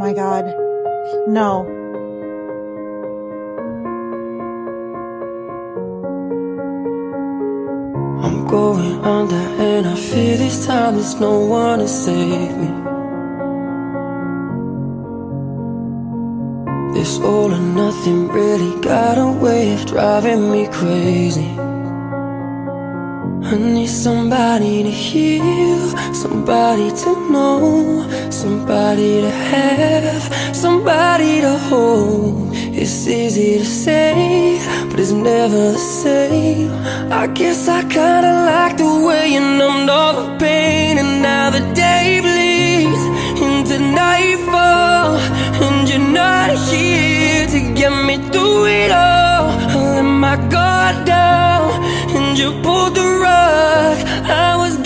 my God. No. I'm going under and I fear this time there's no one to save me. This all or nothing really got a way of driving me crazy. I need somebody to heal, somebody to know, somebody to have, somebody to hold. It's easy to say, but it's never the same. I guess I kinda like the way you numbed all the pain. And now the day bleeds into nightfall, and you're not here to get me through it all. I let my guard down and you pulled the rug. I was